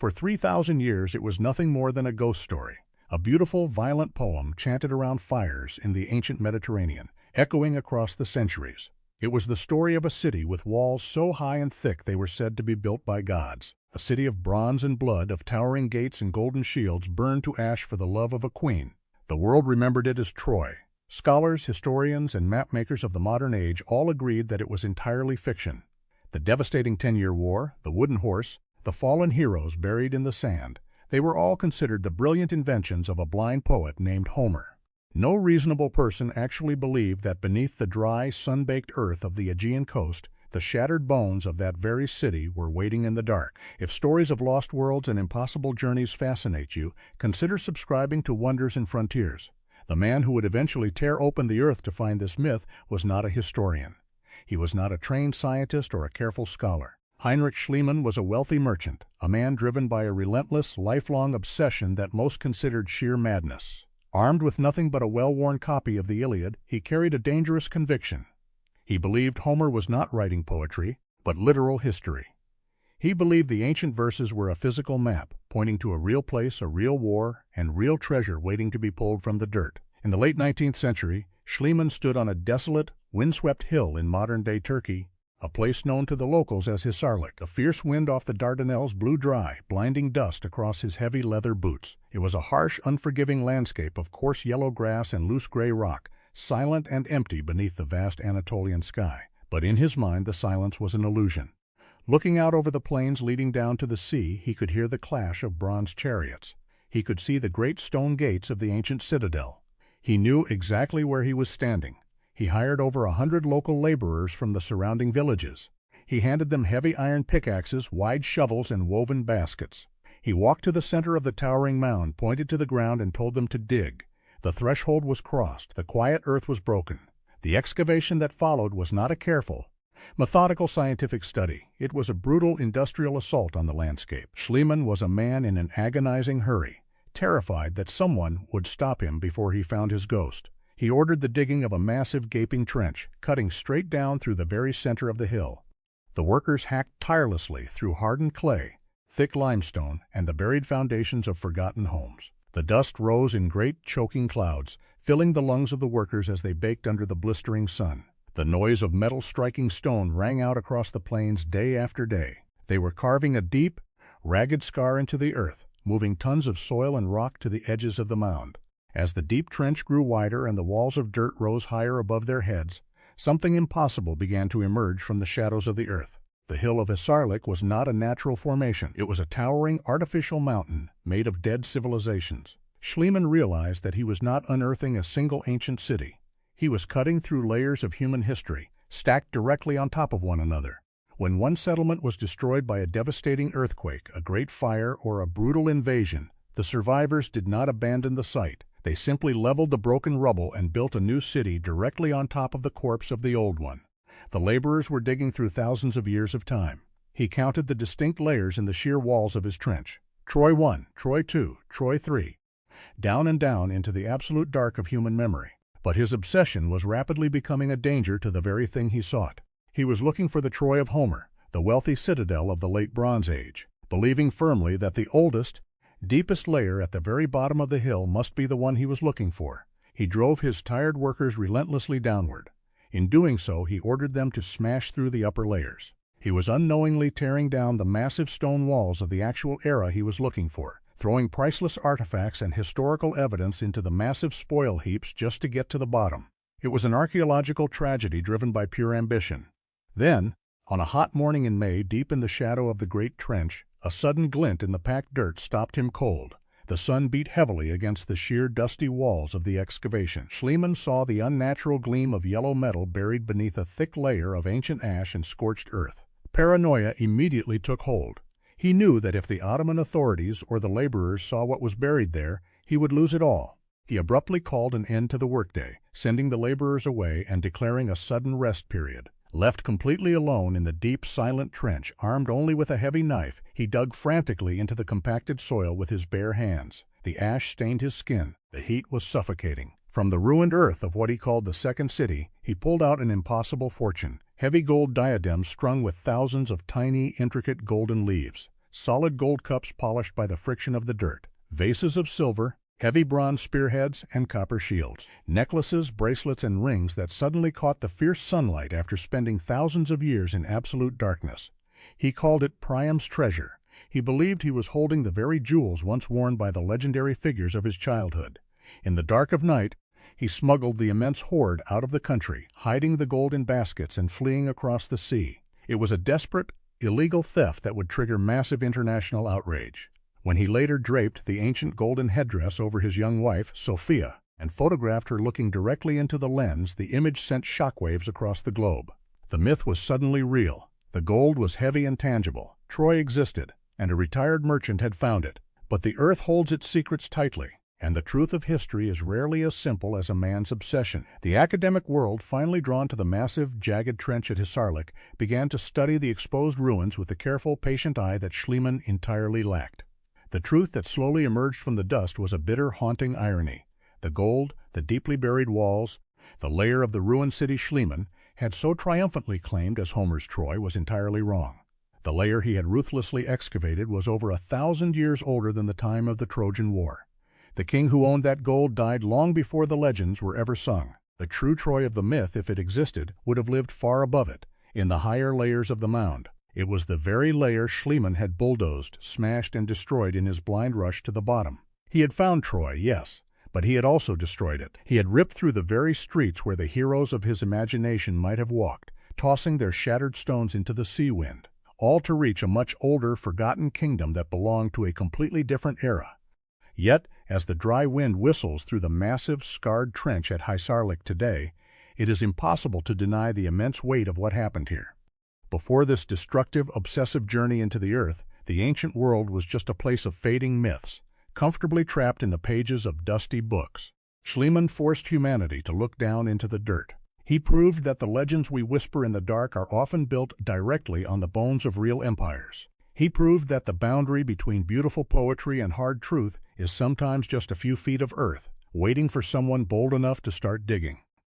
For 3,000 years it was nothing more than a ghost story, a beautiful, violent poem chanted around fires in the ancient Mediterranean, echoing across the centuries. It was the story of a city with walls so high and thick they were said to be built by gods, a city of bronze and blood, of towering gates and golden shields burned to ash for the love of a queen. The world remembered it as Troy. Scholars, historians, and mapmakers of the modern age all agreed that it was entirely fiction. The devastating 10-Year War, the wooden horse, the fallen heroes buried in the sand, they were all considered the brilliant inventions of a blind poet named Homer. No reasonable person actually believed that beneath the dry, sun-baked earth of the Aegean coast, the shattered bones of that very city were waiting in the dark. If stories of lost worlds and impossible journeys fascinate you, consider subscribing to Wonders and Frontiers. The man who would eventually tear open the earth to find this myth was not a historian. He was not a trained scientist or a careful scholar. Heinrich Schliemann was a wealthy merchant, a man driven by a relentless, lifelong obsession that most considered sheer madness. Armed with nothing but a well-worn copy of the Iliad, he carried a dangerous conviction. He believed Homer was not writing poetry, but literal history. He believed the ancient verses were a physical map, pointing to a real place, a real war, and real treasure waiting to be pulled from the dirt. In the late 19th century, Schliemann stood on a desolate, windswept hill in modern-day Turkey, a place known to the locals as Hisarlik. A fierce wind off the Dardanelles blew dry, blinding dust across his heavy leather boots. It was a harsh, unforgiving landscape of coarse yellow grass and loose gray rock, silent and empty beneath the vast Anatolian sky. But in his mind the silence was an illusion. Looking out over the plains leading down to the sea, he could hear the clash of bronze chariots. He could see the great stone gates of the ancient citadel. He knew exactly where he was standing. He hired over 100 local laborers from the surrounding villages. He handed them heavy iron pickaxes, wide shovels, and woven baskets. He walked to the center of the towering mound, pointed to the ground, and told them to dig. The threshold was crossed. The quiet earth was broken. The excavation that followed was not a careful, methodical scientific study. It was a brutal industrial assault on the landscape. Schliemann was a man in an agonizing hurry, terrified that someone would stop him before he found his ghost. He ordered the digging of a massive gaping trench, cutting straight down through the very center of the hill. The workers hacked tirelessly through hardened clay, thick limestone, and the buried foundations of forgotten homes. The dust rose in great, choking clouds, filling the lungs of the workers as they baked under the blistering sun. The noise of metal striking stone rang out across the plains day after day. They were carving a deep, ragged scar into the earth, moving tons of soil and rock to the edges of the mound. As the deep trench grew wider and the walls of dirt rose higher above their heads, something impossible began to emerge from the shadows of the earth. The hill of Hisarlik was not a natural formation. It was a towering, artificial mountain made of dead civilizations. Schliemann realized that he was not unearthing a single ancient city. He was cutting through layers of human history, stacked directly on top of one another. When one settlement was destroyed by a devastating earthquake, a great fire, or a brutal invasion, the survivors did not abandon the site. They simply leveled the broken rubble and built a new city directly on top of the corpse of the old one. The laborers were digging through thousands of years of time. He counted the distinct layers in the sheer walls of his trench. Troy 1, Troy 2, Troy 3. Down and down into the absolute dark of human memory. But his obsession was rapidly becoming a danger to the very thing he sought. He was looking for the Troy of Homer, the wealthy citadel of the late Bronze Age, believing firmly that the oldest, deepest layer at the very bottom of the hill must be the one he was looking for. He drove his tired workers relentlessly downward. In doing so, he ordered them to smash through the upper layers. He was unknowingly tearing down the massive stone walls of the actual era he was looking for, throwing priceless artifacts and historical evidence into the massive spoil heaps just to get to the bottom. It was an archaeological tragedy driven by pure ambition. Then, on a hot morning in May, deep in the shadow of the great trench, a sudden glint in the packed dirt stopped him cold. The sun beat heavily against the sheer dusty walls of the excavation. Schliemann saw the unnatural gleam of yellow metal buried beneath a thick layer of ancient ash and scorched earth. Paranoia immediately took hold. He knew that if the Ottoman authorities or the laborers saw what was buried there, he would lose it all. He abruptly called an end to the workday, sending the laborers away and declaring a sudden rest period. Left completely alone in the deep, silent trench, armed only with a heavy knife, he dug frantically into the compacted soil with his bare hands. The ash stained his skin. The heat was suffocating. From the ruined earth of what he called the Second City, he pulled out an impossible fortune, heavy gold diadems strung with thousands of tiny, intricate golden leaves. solid gold cups polished by the friction of the dirt, vases of silver, heavy bronze spearheads, and copper shields, necklaces, bracelets, and rings that suddenly caught the fierce sunlight after spending thousands of years in absolute darkness. He called it Priam's treasure. He believed he was holding the very jewels once worn by the legendary figures of his childhood. In the dark of night, he smuggled the immense hoard out of the country, hiding the gold in baskets and fleeing across the sea. It was a desperate, illegal theft that would trigger massive international outrage. When he later draped the ancient golden headdress over his young wife, Sophia, and photographed her looking directly into the lens, the image sent shockwaves across the globe. The myth was suddenly real. The gold was heavy and tangible. Troy existed, and a retired merchant had found it. But the earth holds its secrets tightly, and the truth of history is rarely as simple as a man's obsession. The academic world, finally drawn to the massive, jagged trench at Hisarlik, began to study the exposed ruins with the careful, patient eye that Schliemann entirely lacked. The truth that slowly emerged from the dust was a bitter, haunting irony. The gold, the deeply buried walls, the lair of the ruined city Schliemann had so triumphantly claimed as Homer's Troy was entirely wrong. The lair he had ruthlessly excavated was over 1,000 years older than the time of the Trojan War. The king who owned that gold died long before the legends were ever sung. The true Troy of the myth, if it existed, would have lived far above it, in the higher layers of the mound. It was the very layer Schliemann had bulldozed, smashed, and destroyed in his blind rush to the bottom. He had found Troy, yes, but he had also destroyed it. He had ripped through the very streets where the heroes of his imagination might have walked, tossing their shattered stones into the sea wind, all to reach a much older, forgotten kingdom that belonged to a completely different era. Yet, as the dry wind whistles through the massive, scarred trench at Hisarlik today, it is impossible to deny the immense weight of what happened here. Before this destructive, obsessive journey into the earth, the ancient world was just a place of fading myths, comfortably trapped in the pages of dusty books. Schliemann forced humanity to look down into the dirt. He proved that the legends we whisper in the dark are often built directly on the bones of real empires. He proved that the boundary between beautiful poetry and hard truth is sometimes just a few feet of earth, waiting for someone bold enough to start digging.